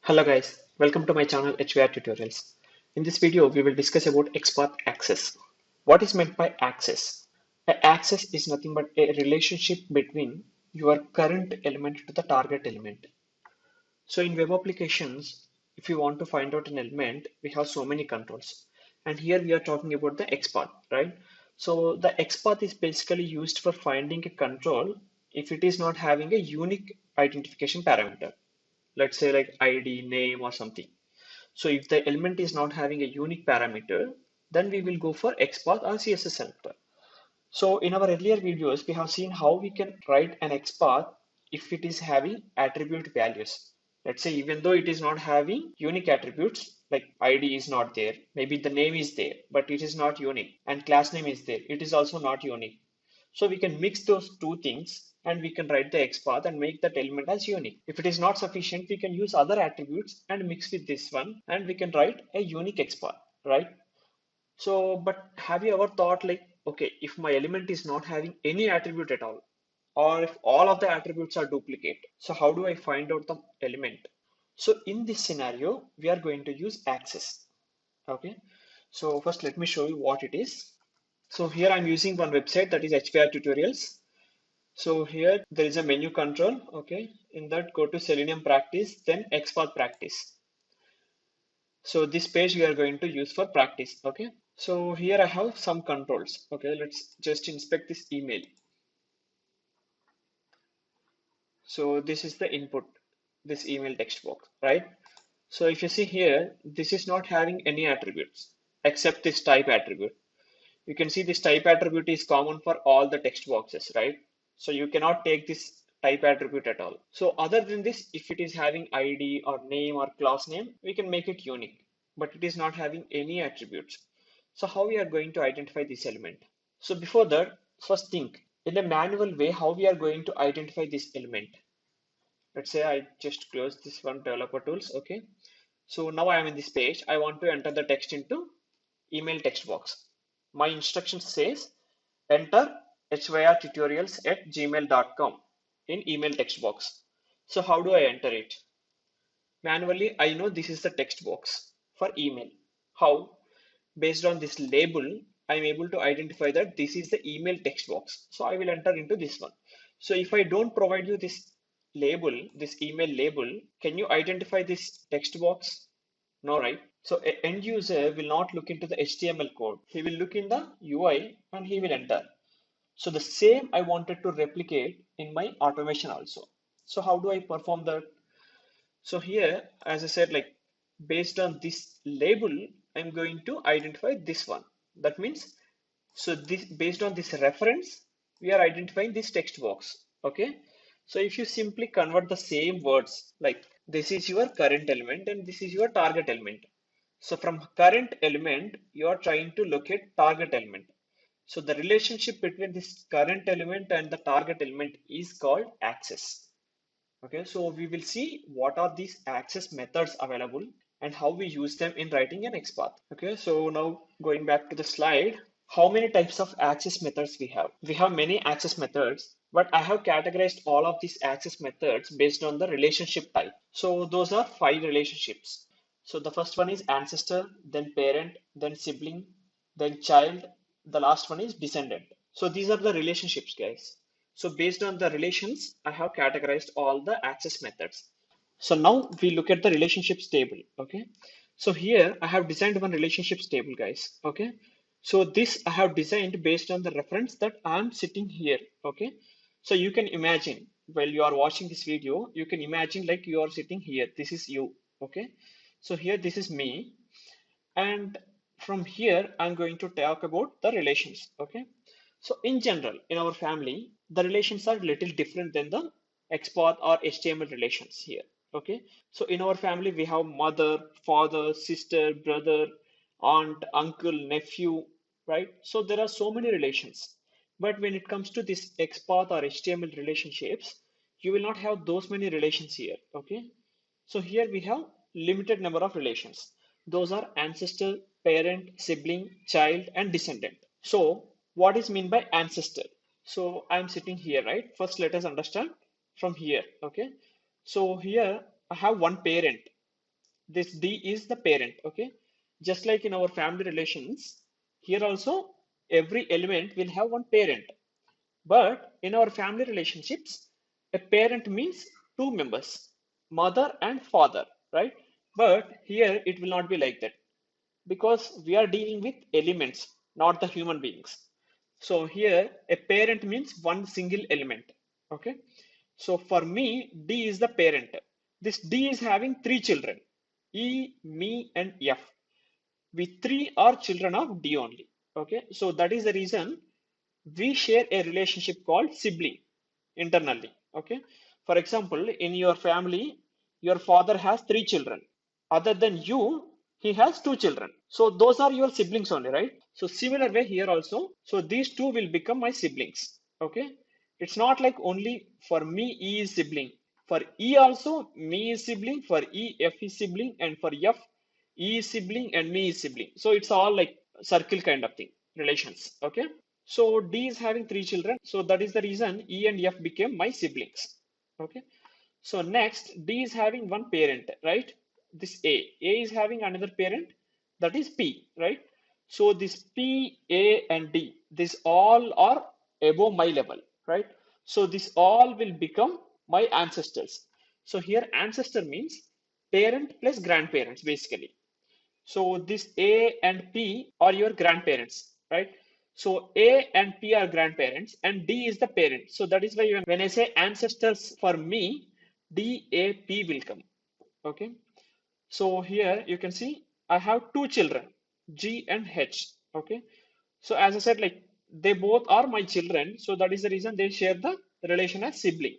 Hello guys, welcome to my channel HVR Tutorials. In this video, we will discuss about XPath Axes. What is meant by axis? An axis is nothing but a relationship between your current element to the target element. So in web applications, if you want to find out an element, we have so many controls. And here we are talking about the XPath, right? So the XPath is basically used for finding a control if it is not having a unique identification parameter. Let's say like ID, name or something. So if the element is not having a unique parameter, then we will go for XPath or CSS selector. So in our earlier videos, we have seen how we can write an XPath if it is having attribute values. Let's say even though it is not having unique attributes, like ID is not there, maybe the name is there, but it is not unique, and class name is there, it is also not unique. So we can mix those two things and we can write the XPath and make that element as unique. If it is not sufficient, we can use other attributes and mix with this one and we can write a unique XPath, right? So, but have you ever thought like, okay, if my element is not having any attribute at all, or if all of the attributes are duplicate, so how do I find out the element? So in this scenario, we are going to use axis. Okay. So first let me show you what it is. So here I'm using one website, that is HPR Tutorials. So here there is a menu control. Okay. In that, go to Selenium practice, then XPath practice. So this page we are going to use for practice. Okay. So here I have some controls. Okay, let's just inspect this email. So this is the input, this email text box, right? So if you see here, this is not having any attributes except this type attribute. You can see this type attribute is common for all the text boxes, right? So you cannot take this type attribute at all. So other than this, if it is having ID or name or class name, we can make it unique, but it is not having any attributes. So how we are going to identify this element? So before that, first think in a manual way how we are going to identify this element. Let's say I just close this one, developer tools. Okay. So now I am in this page. I want to enter the text into email text box. My instruction says enter hyrtutorials@gmail.com in email text box. So how do I enter it? Manually, I know this is the text box for email. How? Based on this label, I'm able to identify that this is the email text box. So I will enter into this one. So if I don't provide you this label, this email label, can you identify this text box? No, right? So an end user will not look into the HTML code. He will look in the UI and he will enter. So the same I wanted to replicate in my automation also. So how do I perform that? So here, as I said, like based on this label, I'm going to identify this one. That means, so this based on this reference, we are identifying this text box. Okay. So if you simply convert the same words, like this is your current element and this is your target element. So from current element, you are trying to locate target element. So the relationship between this current element and the target element is called axis. Okay, so we will see what are these access methods available and how we use them in writing an XPath. Okay, so now going back to the slide, how many types of access methods we have? We have many access methods, but I have categorized all of these access methods based on the relationship type. So those are 5 relationships. So the first one is ancestor, then parent, then sibling, then child. The last one is descendant. So these are the relationships, guys. So based on the relations, I have categorized all the access methods. So now we look at the relationships table. Okay. So here I have designed one relationships table, guys. Okay. So this I have designed based on the reference that I'm sitting here. Okay. So you can imagine while you are watching this video, you can imagine like you are sitting here. This is you. Okay. So here this is me. And from here, I'm going to talk about the relations. Okay. So in general, in our family, the relations are little different than the XPath or HTML relations here. Okay. So in our family, we have mother, father, sister, brother, aunt, uncle, nephew, right? So there are so many relations. But when it comes to this XPath or HTML relationships, you will not have those many relations here. Okay. So here we have limited number of relations. Those are ancestor, parent, sibling, child, and descendant. So what is mean by ancestor? So I'm sitting here, right? First, let us understand from here. Okay. So here I have one parent. This D is the parent. Okay, just like in our family relations, here also every element will have one parent. But in our family relationships, a parent means two members, mother and father, right? But here it will not be like that because we are dealing with elements, not the human beings. So here a parent means one single element. Okay. So for me, D is the parent. This D is having three children, E, me, and F. We three are children of D only. Okay. So that is the reason we share a relationship called sibling internally. Okay. For example, in your family, your father has three children. Other than you, he has two children. So those are your siblings only, right? So similar way here also. So these two will become my siblings. Okay. It's not like only for me, E is sibling. For E also, me is sibling. For E, F is sibling. And for F, E is sibling and me is sibling. So it's all like circle kind of thing, relations. Okay. So D is having three children. So that is the reason E and F became my siblings. Okay. So next, D is having one parent, right? This A. A is having another parent, that is P, right? So this P, A, and D, this all are above my level, right? So this all will become my ancestors. So here ancestor means parent plus grandparents basically. So this A and P are your grandparents, right? So A and P are grandparents and D is the parent. So that is why when I say ancestors for me, D, A, P will come. Okay. So here you can see I have two children, G and H. Okay. So as I said, like they both are my children. So that is the reason they share the relation as sibling.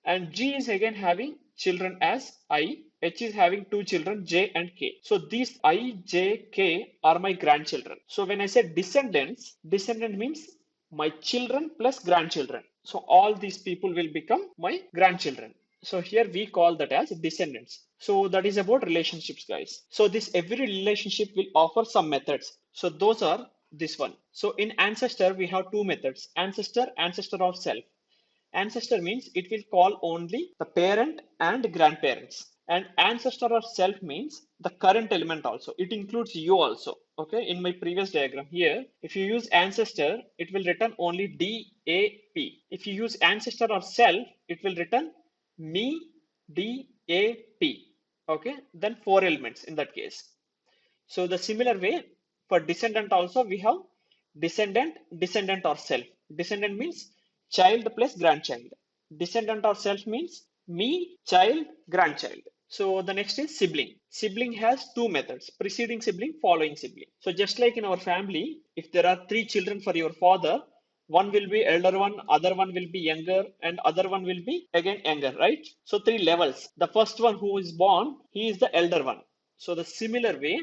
And G is again having children as I. H is having two children, J and K. So these I, J, K are my grandchildren. So when I say descendants, descendant means my children plus grandchildren. So all these people will become my grandchildren. So here we call that as descendants. So that is about relationships, guys. So this every relationship will offer some methods. So those are this one. So in ancestor, we have two methods, ancestor, ancestor-or-self. Ancestor means it will call only the parent and grandparents. And ancestor or self means the current element also. It includes you also. Okay. In my previous diagram here, if you use ancestor, it will return only D, A, P. If you use ancestor or self, it will return me, D, A, P. Okay. Then four elements in that case. So the similar way for descendant also we have descendant, descendant or self. Descendant means child plus grandchild. Descendant or self means me, child, grandchild. So the next is sibling. Sibling has two methods, preceding sibling, following sibling. So just like in our family, if there are three children for your father, one will be elder one, other one will be younger, and other one will be again younger, right? So three levels. The first one who is born, he is the elder one. So the similar way,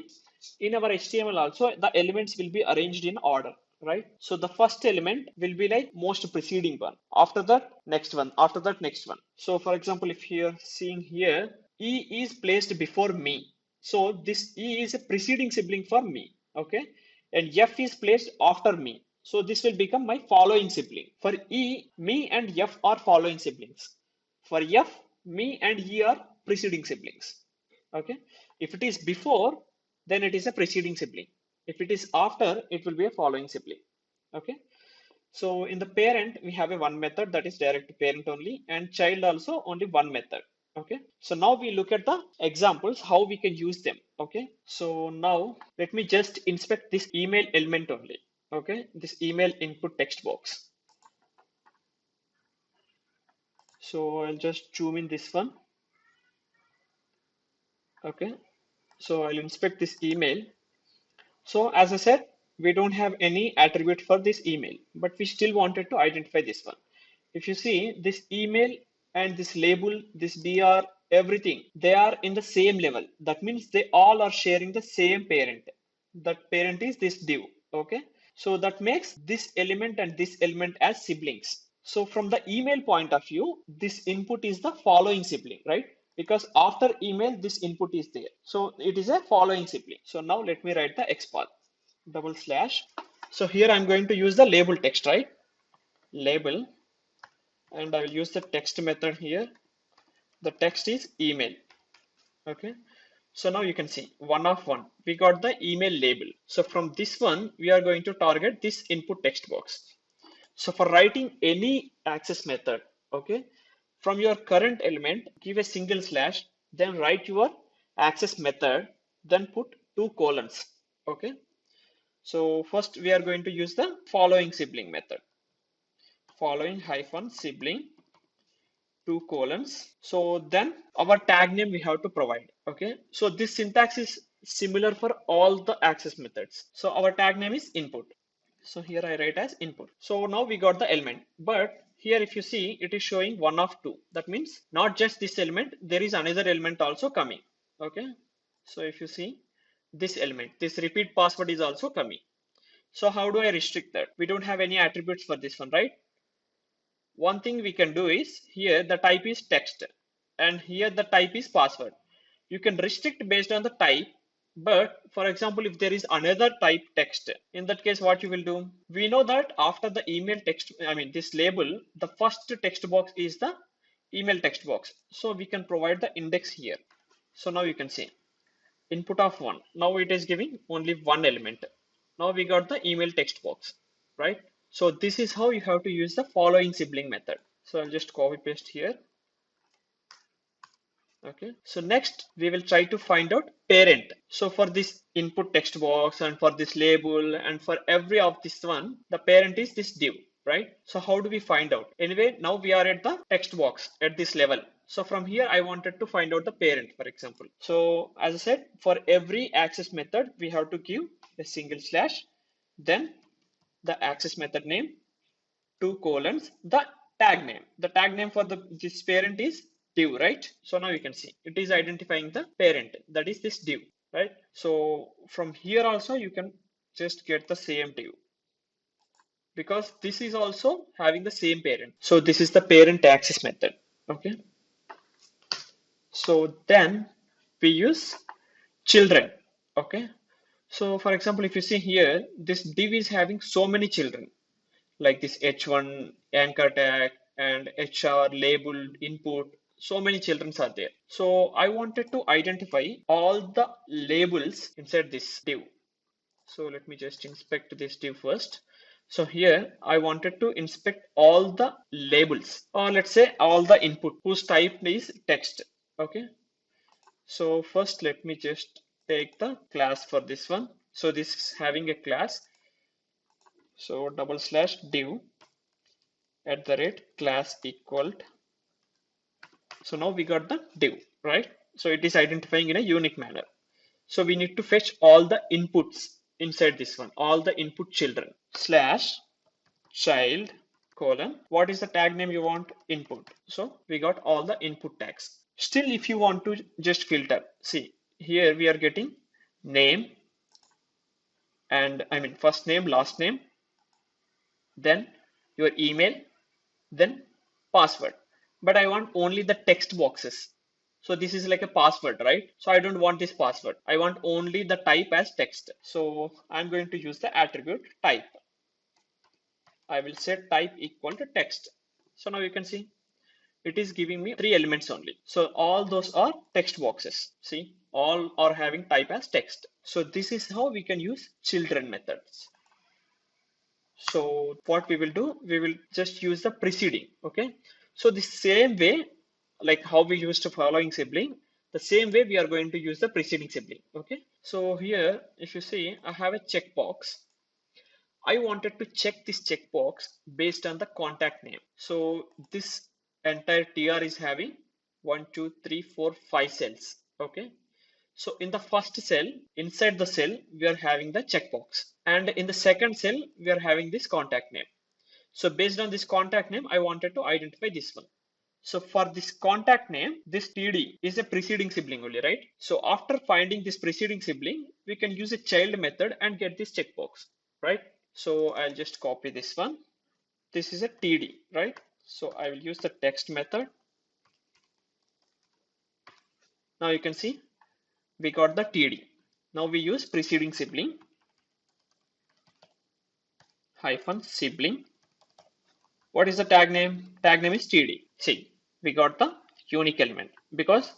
in our HTML also, the elements will be arranged in order, right? So the first element will be like most preceding one. After that, next one. After that, next one. So for example, if you're seeing here, E is placed before me. So this E is a preceding sibling for me, okay? And F is placed after me. So this will become my following sibling. For E, me and F are following siblings. For F, me and E are preceding siblings. Okay. If it is before, then it is a preceding sibling. If it is after, it will be a following sibling. Okay. So in the parent, we have a one method that is direct to parent only, and child also only one method. Okay. So now we look at the examples, how we can use them. Okay. So now let me just inspect this email element only. Okay. This email input text box. So I'll just zoom in this one. Okay. So I'll inspect this email. So as I said, we don't have any attribute for this email, but we still wanted to identify this one. If you see this email and this label, this BR, everything, they are in the same level. That means they all are sharing the same parent. That parent is this div. Okay. So that makes this element and this element as siblings. So from the email point of view, this input is the following sibling, right? Because after email, this input is there. So it is a following sibling. So now let me write the XPath double slash. So here I'm going to use the label text, right? Label, and I will use the text method here. The text is email. Okay. So now you can see one of one, we got the email label. So from this one, we are going to target this input text box. So for writing any access method, okay, from your current element, give a single slash, then write your access method, then put two colons, okay. So first we are going to use the following sibling method, following hyphen sibling, two colons. So then our tag name we have to provide, okay. So this syntax is similar for all the access methods. So our tag name is input. So here I write as input. So now we got the element, but here if you see it is showing one of two. That means not just this element, there is another element also coming, okay. So if you see this element, this repeat password is also coming. So how do I restrict that? We don't have any attributes for this one, right? One thing we can do is here the type is text and here the type is password. You can restrict based on the type, but for example, if there is another type text, in that case, what you will do? We know that after the email text, I mean this label, the first text box is the email text box. So we can provide the index here. So now you can see input of one. Now it is giving only one element. Now we got the email text box, right? So this is how you have to use the following sibling method. So I'll just copy paste here. Okay. So next we will try to find out parent. So for this input text box and for this label and for every of this one, the parent is this div, right? So how do we find out? Anyway, now we are at the text box at this level. So from here, I wanted to find out the parent, for example. So as I said, for every access method, we have to give a single slash, then the access method name, two colons, the tag name. The tag name for this parent is div, right? So now you can see it is identifying the parent, that is this div, right? So from here also you can just get the same div because this is also having the same parent. So this is the parent access method. Okay. So then we use children. Okay. So for example, if you see here, this div is having so many children like this H1 anchor tag and HR label input. So many children are there. So I wanted to identify all the labels inside this div. So let me just inspect this div first. So here I wanted to inspect all the labels or let's say all the input whose type is text. Okay. So first let me just take the class for this one. So this is having a class. So double slash div at the rate class equaled. So now we got the div, right? So it is identifying in a unique manner. So we need to fetch all the inputs inside this one, all the input children slash child colon. What is the tag name you want? Input. So we got all the input tags. Still, if you want to just filter, see here we are getting name and I mean first name, last name, then your email, then password. But I want only the text boxes. So this is like a password, right? So I don't want this password. I want only the type as text. So I'm going to use the attribute type. I will set type equal to text. So now you can see it is giving me three elements only. So all those are text boxes. See, all are having type as text. So this is how we can use children methods. So what we will do, we will just use the preceding. Okay. So the same way, like how we used the following sibling, the same way we are going to use the preceding sibling. Okay. So here, if you see, I have a checkbox. I wanted to check this checkbox based on the contact name. So this entire TR is having 1, 2, 3, 4, 5 cells. Okay. So in the first cell, inside the cell, we are having the checkbox. And in the second cell, we are having this contact name. So based on this contact name, I wanted to identify this one. So for this contact name, this TD is a preceding sibling only, right? So after finding this preceding sibling, we can use a child method and get this checkbox, right? So I'll just copy this one. This is a TD, right? So I will use the text method. Now you can see we got the TD. Now we use preceding sibling hyphen sibling. What is the tag name? Tag name is TD. See, we got the unique element because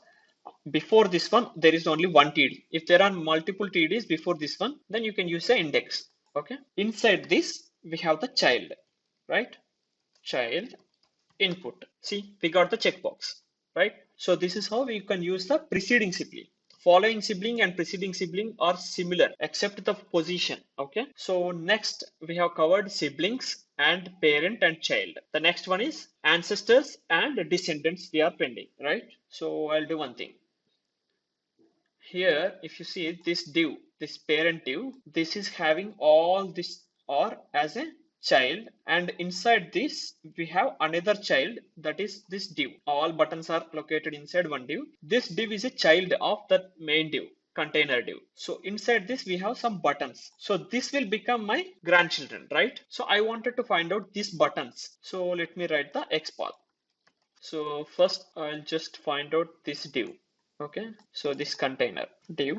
before this one, there is only one TD. If there are multiple TDs before this one, then you can use the index. Okay. Inside this, we have the child, right? Child input. See, we got the checkbox, right? So this is how we can use the preceding sibling. Following sibling and preceding sibling are similar except the position. Okay. So next we have covered siblings and parent and child. The next one is ancestors and descendants. We are pending, right? So I'll do one thing. Here, if you see this div, this parent div, this is having all this or as a child, and inside this we have another child, that is this div. All buttons are located inside one div. This div is a child of the main div, container div. So inside this we have some buttons. So this will become my grandchildren, right? So I wanted to find out these buttons. So let me write the XPath. So first I'll just find out this div. Okay, so this container div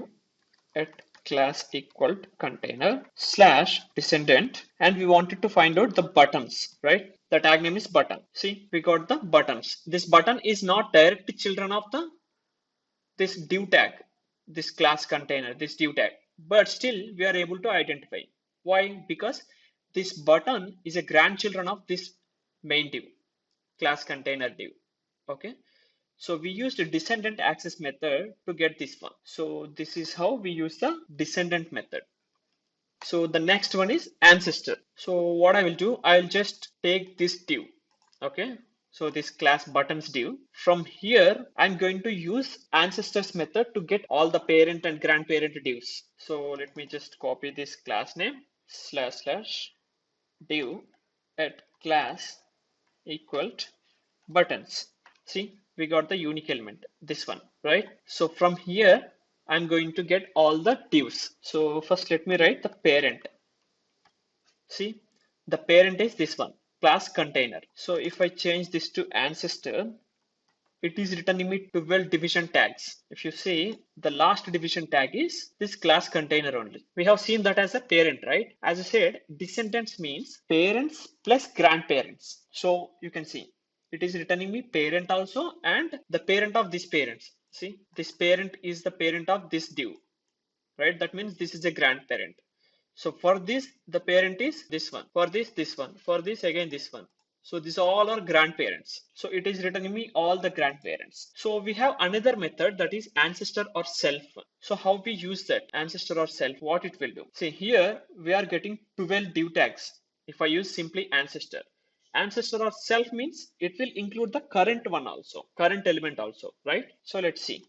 at class equal to container slash descendant, and we wanted to find out the buttons, right? The tag name is button. See, we got the buttons. This button is not directly children of the this div tag, this class container, this div tag, but still we are able to identify. Why? Because this button is a grandchildren of this main div, class container div. Okay, so we used a descendant access method to get this one. So this is how we use the descendant method. So the next one is ancestor. So what I will do, I'll just take this div. Okay. So this class buttons div. From here, I'm going to use ancestors method to get all the parent and grandparent divs. So let me just copy this class name slash slash div at class equal to buttons. See, we got the unique element, this one, right? So from here, I'm going to get all the divs. So first let me write the parent. See, the parent is this one, class container. So if I change this to ancestor, it is returning me 12 division tags. If you see, the last division tag is this class container only. We have seen that as a parent, right? As I said, descendants means parents plus grandparents. So you can see it is returning me parent also and the parent of this parents. See, this parent is the parent of this div, right? That means this is a grandparent. So for this, the parent is this one. For this one. For this, again, this one. So these all are grandparents. So it is returning me all the grandparents. So we have another method, that is ancestor or self. So how we use that ancestor or self, what it will do. See, here we are getting 12 div tags. If I use simply ancestor. Ancestor or self means it will include the current one also, current element also, right? So let's see.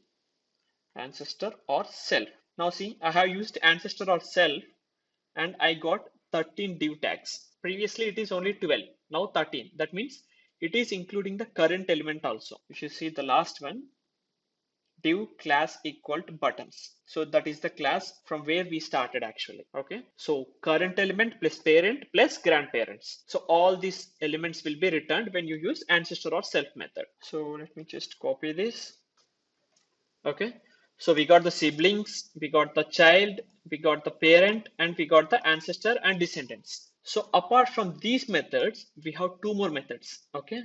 Ancestor or self. Now see, I have used ancestor or self and I got 13 div tags. Previously it is only 12, now 13. That means it is including the current element also. If you see the last one, div class equal to buttons. So that is the class from where we started actually. Okay. So current element plus parent plus grandparents. So all these elements will be returned when you use ancestor or self method. So let me just copy this. Okay, so we got the siblings, we got the child, we got the parent, and we got the ancestor and descendants. So apart from these methods, we have two more methods. Okay,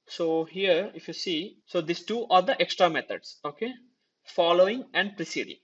so here if you see, so these two are the extra methods. Okay, following and preceding.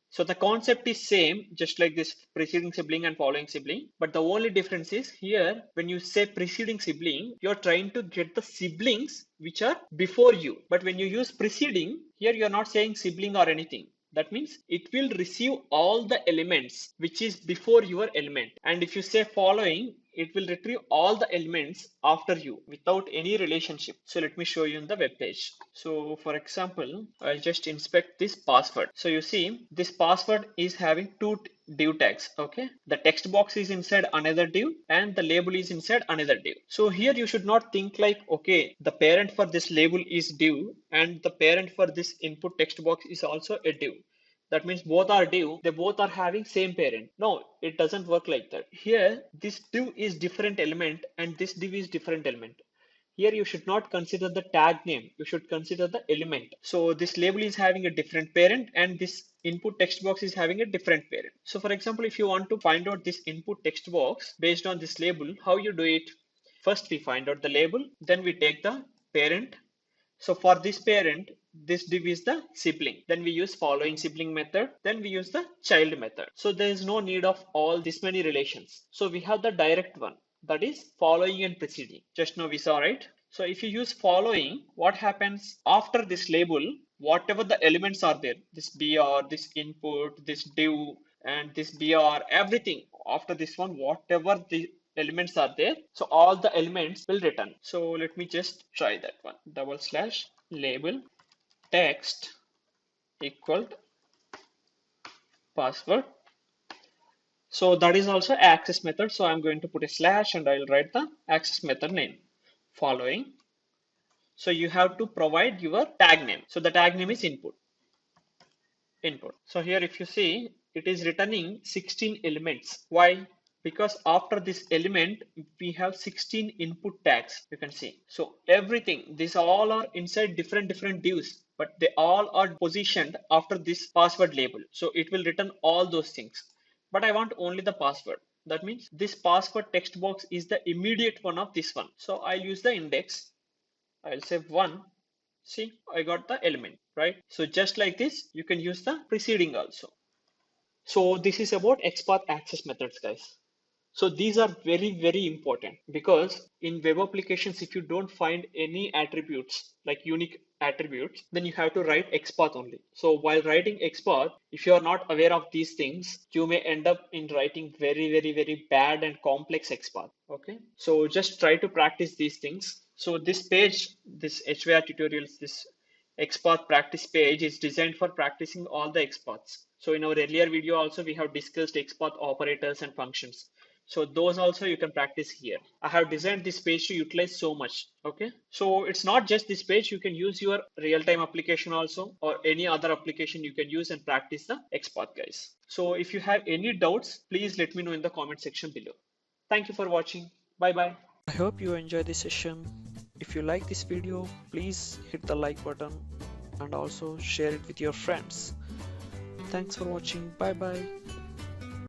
So the concept is same, just like this preceding sibling and following sibling. But the only difference is here, when you say preceding sibling, you're trying to get the siblings which are before you. But when you use preceding, here you're not saying sibling or anything. That means it will receive all the elements which is before your element. And if you say following, it will retrieve all the elements after you without any relationship. So let me show you in the web page. So for example, I'll just inspect this password. So you see this password is having two div tags. Okay, the text box is inside another div and the label is inside another div. So here you should not think like, okay, the parent for this label is div and the parent for this input text box is also a div. That means both are div, they both are having same parent. No, it doesn't work like that. Here, this div is different element and this div is different element. Here you should not consider the tag name, you should consider the element. So this label is having a different parent and this input text box is having a different parent. So for example, if you want to find out this input text box based on this label, how you do it? First we find out the label, then we take the parent. So for this parent, this div is the sibling. Then we use following sibling method. Then we use the child method. So there is no need of all this many relations. So we have the direct one, that is following and preceding. Just now we saw, right? So if you use following, what happens after this label, whatever the elements are there, this br, this input, this div, and this br, everything after this one, whatever the elements are there, so all the elements will return. So let me just try that one. Double slash label text equal password. So that is also access method. So I'm going to put a slash and I'll write the access method name following. So you have to provide your tag name. So the tag name is input. So here if you see, it is returning 16 elements. Why? Because after this element, we have 16 input tags, you can see. So everything, these all are inside different divs, but they all are positioned after this password label. So it will return all those things. But I want only the password. That means this password text box is the immediate one of this one. So I'll use the index. I'll say 1. See, I got the element, right? So just like this, you can use the preceding also. So this is about XPath access methods, guys. So these are very important because in web applications, if you don't find any attributes like unique attributes, then you have to write XPath only. So while writing XPath, if you are not aware of these things, you may end up in writing very bad and complex XPath. Okay. So just try to practice these things. So this page, this HVR tutorials, this XPath practice page is designed for practicing all the XPaths. So in our earlier video also, we have discussed XPath operators and functions. So those also you can practice here. I have designed this page to utilize so much. Okay. So it's not just this page. You can use your real-time application also or any other application you can use and practice the XPath, guys. So if you have any doubts, please let me know in the comment section below. Thank you for watching. Bye bye. I hope you enjoy this session. If you like this video, please hit the like button and also share it with your friends. Thanks for watching. Bye bye.